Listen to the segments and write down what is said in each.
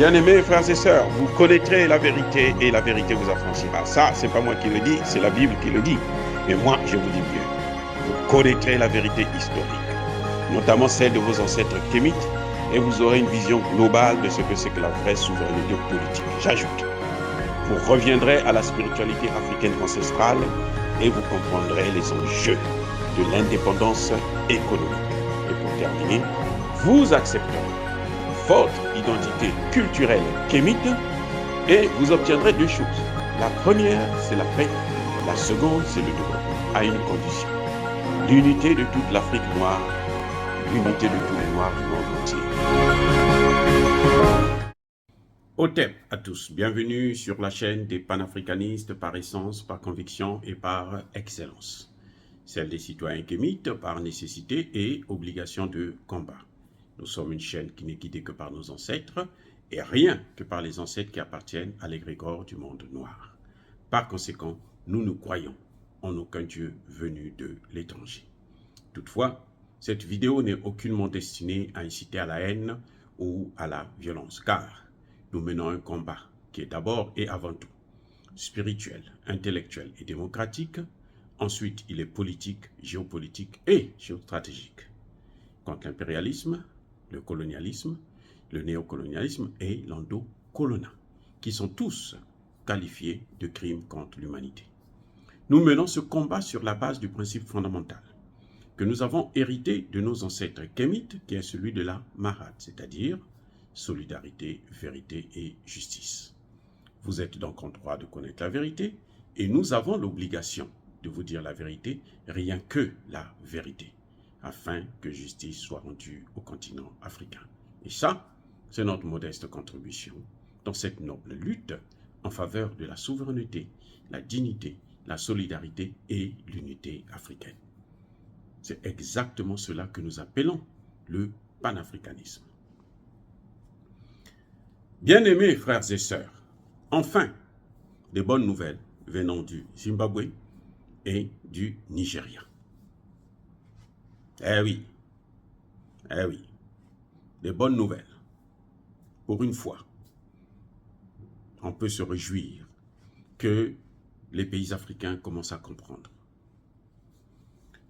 Bien-aimés frères et sœurs, vous connaîtrez la vérité et la vérité vous affranchira. Ça, c'est pas moi qui le dis, c'est la Bible qui le dit. Mais moi, je vous dis mieux. Vous connaîtrez la vérité historique, notamment celle de vos ancêtres kémites, et vous aurez une vision globale de ce que c'est que la vraie souveraineté politique. J'ajoute, vous reviendrez à la spiritualité africaine ancestrale et vous comprendrez les enjeux de l'indépendance économique. Et pour terminer, vous accepterez votre identité culturelle kémite et vous obtiendrez deux choses. La première, c'est la paix. La seconde, c'est le développement, à une condition. L'unité de toute l'Afrique noire, l'unité de tous les Noirs du monde entier. Otep à tous, bienvenue sur la chaîne des panafricanistes par essence, par conviction et par excellence. Celle des citoyens kémites par nécessité et obligation de combat. Nous sommes une chaîne qui n'est guidée que par nos ancêtres et rien que par les ancêtres qui appartiennent à l'égrégore du monde noir. Par conséquent, nous ne croyons en aucun Dieu venu de l'étranger. Toutefois, cette vidéo n'est aucunement destinée à inciter à la haine ou à la violence, car nous menons un combat qui est d'abord et avant tout spirituel, intellectuel et démocratique. Ensuite, il est politique, géopolitique et géostratégique. Contre l'impérialisme, le colonialisme, le néocolonialisme et l'endocolonat, qui sont tous qualifiés de crimes contre l'humanité. Nous menons ce combat sur la base du principe fondamental que nous avons hérité de nos ancêtres kémites, qui est celui de la Mahat, c'est-à-dire solidarité, vérité et justice. Vous êtes donc en droit de connaître la vérité et nous avons l'obligation de vous dire la vérité, rien que la vérité, afin que justice soit rendue au continent africain. Et ça, c'est notre modeste contribution dans cette noble lutte en faveur de la souveraineté, la dignité, la solidarité et l'unité africaine. C'est exactement cela que nous appelons le panafricanisme. Bien-aimés frères et sœurs, enfin, des bonnes nouvelles venant du Zimbabwe et du Nigeria. Eh oui, des bonnes nouvelles. Pour une fois, on peut se réjouir que les pays africains commencent à comprendre.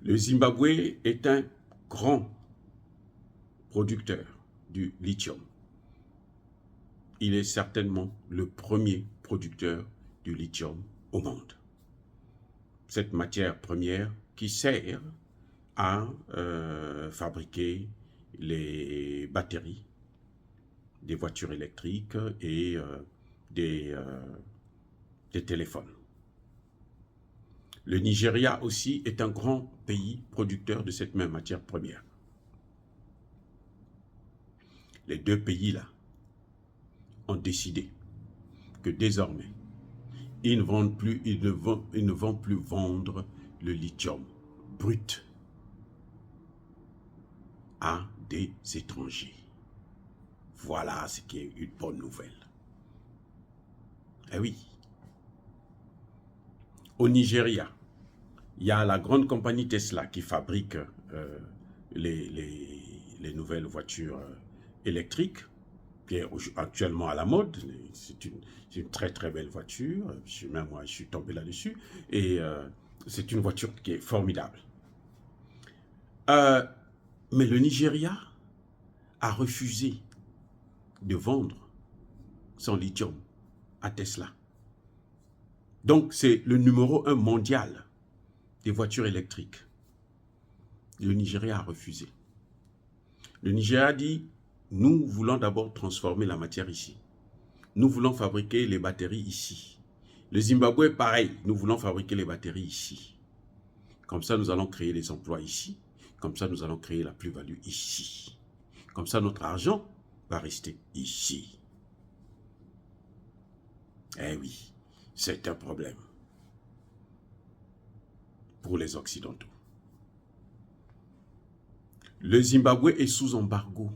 Le Zimbabwe est un grand producteur du lithium. Il est certainement le premier producteur du lithium au monde. Cette matière première qui sert à fabriquer les batteries des voitures électriques et des téléphones. Le Nigeria aussi est un grand pays producteur de cette même matière première. Les deux pays-là ont décidé que désormais, ils ne vont plus vendre le lithium brut à des étrangers. Voilà ce qui est une bonne nouvelle. Eh oui. Au Nigeria, il y a la grande compagnie Tesla qui fabrique les nouvelles voitures électriques, qui est actuellement à la mode. C'est une très très belle voiture. Même moi, je suis tombé là-dessus. Et c'est une voiture qui est formidable. Mais le Nigeria a refusé de vendre son lithium à Tesla. Donc, c'est le numéro 1 mondial des voitures électriques. Le Nigeria a refusé. Le Nigeria a dit, nous voulons d'abord transformer la matière ici. Nous voulons fabriquer les batteries ici. Le Zimbabwe, pareil, nous voulons fabriquer les batteries ici. Comme ça, nous allons créer des emplois ici. Comme ça, nous allons créer la plus-value ici. Comme ça, notre argent va rester ici. Eh oui, c'est un problème pour les Occidentaux. Le Zimbabwe est sous embargo.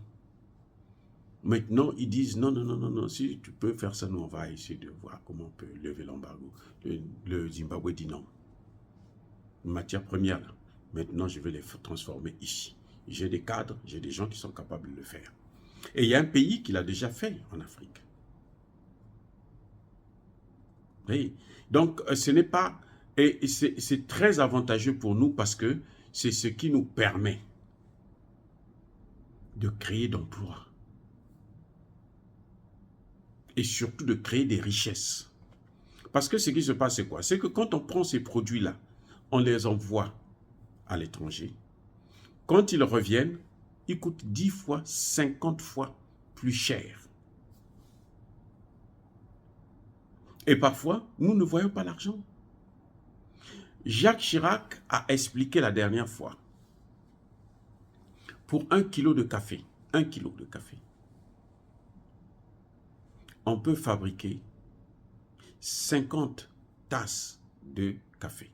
Maintenant, ils disent non, si tu peux faire ça, nous on va essayer de voir comment on peut lever l'embargo. Le Zimbabwe dit non. Une matière première, là, maintenant je vais les transformer ici. J'ai des cadres, j'ai des gens qui sont capables de le faire. Et il y a un pays qui l'a déjà fait en Afrique. Oui. Donc, ce n'est pas... Et c'est très avantageux pour nous parce que c'est ce qui nous permet de créer d'emplois. Et surtout de créer des richesses. Parce que ce qui se passe, c'est quoi? C'est que quand on prend ces produits-là, on les envoie à l'étranger. Quand ils reviennent, ils coûtent 10 fois, 50 fois plus cher. Et parfois, nous ne voyons pas l'argent. Jacques Chirac a expliqué la dernière fois, pour 1 kilo de café, on peut fabriquer 50 tasses de café.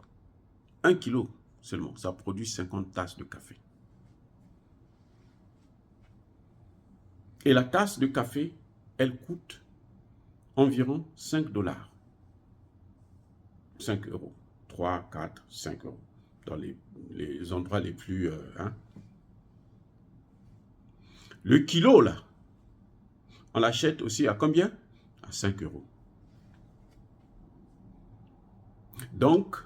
1 kilo seulement, ça produit 50 tasses de café. Et la tasse de café, elle coûte environ 5 $. 5 euros. 3, 4, 5 euros. Dans les endroits les plus... Le kilo, là, on l'achète aussi à combien? À 5 euros. Donc,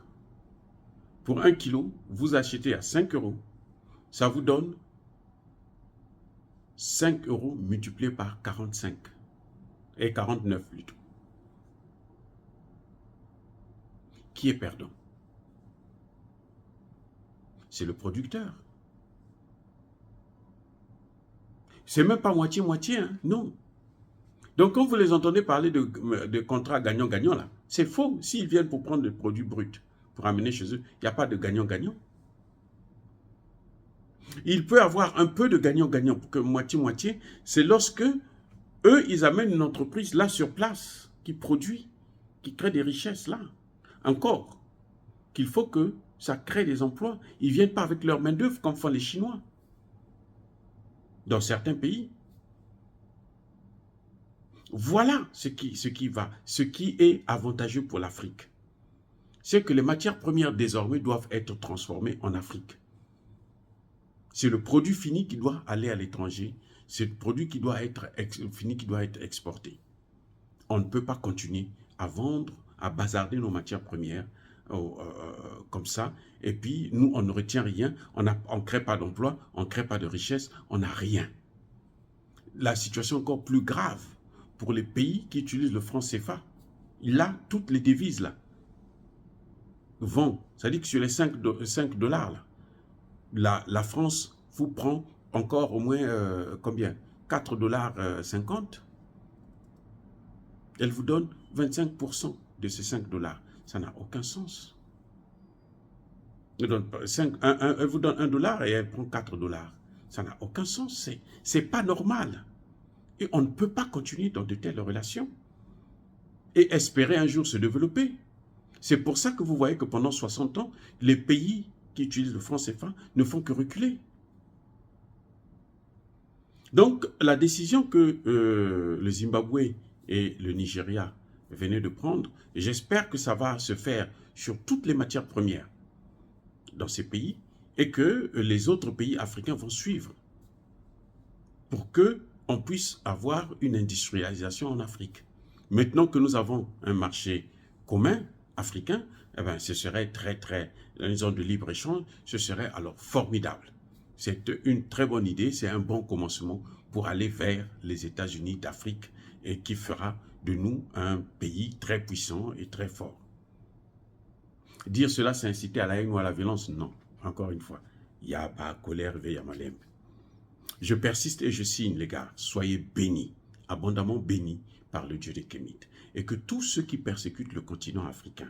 pour 1 kilo, vous achetez à 5 euros. Ça vous donne 5 euros multiplié par 45. Et 49 plutôt. Qui est perdant? C'est le producteur. C'est même pas moitié-moitié, hein? Non. Donc, quand vous les entendez parler de contrats gagnant-gagnant, là, c'est faux. S'ils viennent pour prendre des produits bruts, pour amener chez eux, il n'y a pas de gagnant-gagnant. Il peut avoir un peu de gagnant-gagnant, pour que moitié-moitié, c'est lorsque eux, ils amènent une entreprise là sur place, qui produit, qui crée des richesses là. Encore, qu'il faut que ça crée des emplois. Ils ne viennent pas avec leur main-d'œuvre comme font les Chinois. Dans certains pays. Voilà ce qui est avantageux pour l'Afrique. C'est que les matières premières désormais doivent être transformées en Afrique. C'est le produit fini qui doit aller à l'étranger. C'est le produit qui doit être fini, qui doit être exporté. On ne peut pas continuer à vendre, à bazarder nos matières premières comme ça. Et puis, nous, on ne retient rien. On ne crée pas d'emploi, on ne crée pas de richesse, on n'a rien. La situation est encore plus grave pour les pays qui utilisent le franc CFA. Là, toutes les devises là vont. C'est-à-dire que sur les 5 $, là, la France vous prend encore au moins combien? 4,50 $. Elle vous donne 25% de ces 5 $. Ça n'a aucun sens. Elle vous donne 1 $ et elle prend 4 $. Ça n'a aucun sens. C'est pas normal. Et on ne peut pas continuer dans de telles relations et espérer un jour se développer. C'est pour ça que vous voyez que pendant 60 ans, les pays qui utilisent le franc CFA ne font que reculer. Donc, la décision que le Zimbabwe et le Nigeria venaient de prendre, j'espère que ça va se faire sur toutes les matières premières dans ces pays et que les autres pays africains vont suivre pour qu'on puisse avoir une industrialisation en Afrique. Maintenant que nous avons un marché commun africain, eh bien, ce serait une zone de libre-échange, ce serait alors formidable. C'est une très bonne idée, c'est un bon commencement pour aller vers les États-Unis d'Afrique et qui fera de nous un pays très puissant et très fort. Dire cela, c'est inciter à la haine ou à la violence? Non, encore une fois. Il y a pas colère, veille à malem. Je persiste et je signe, les gars. Soyez bénis, abondamment bénis par le Dieu des Kémites. Et que tous ceux qui persécutent le continent africain,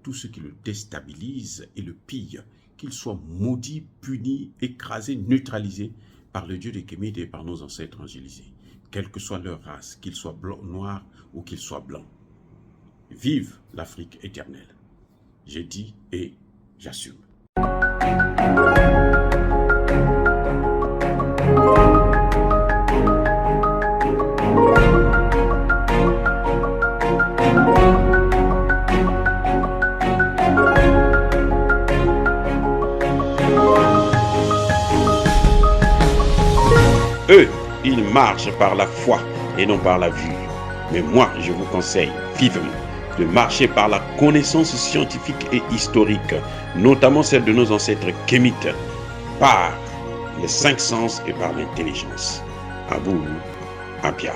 tous ceux qui le déstabilisent et le pillent, qu'ils soient maudits, punis, écrasés, neutralisés par le Dieu des Kémites et par nos ancêtres angélisés. Quelle que soit leur race, qu'ils soient blancs, noirs ou qu'ils soient blancs. Vive l'Afrique éternelle. J'ai dit et j'assume. Eux, ils marchent par la foi et non par la vue. Mais moi, je vous conseille vivement de marcher par la connaissance scientifique et historique, notamment celle de nos ancêtres kémites, par les cinq sens et par l'intelligence. À vous, Apia.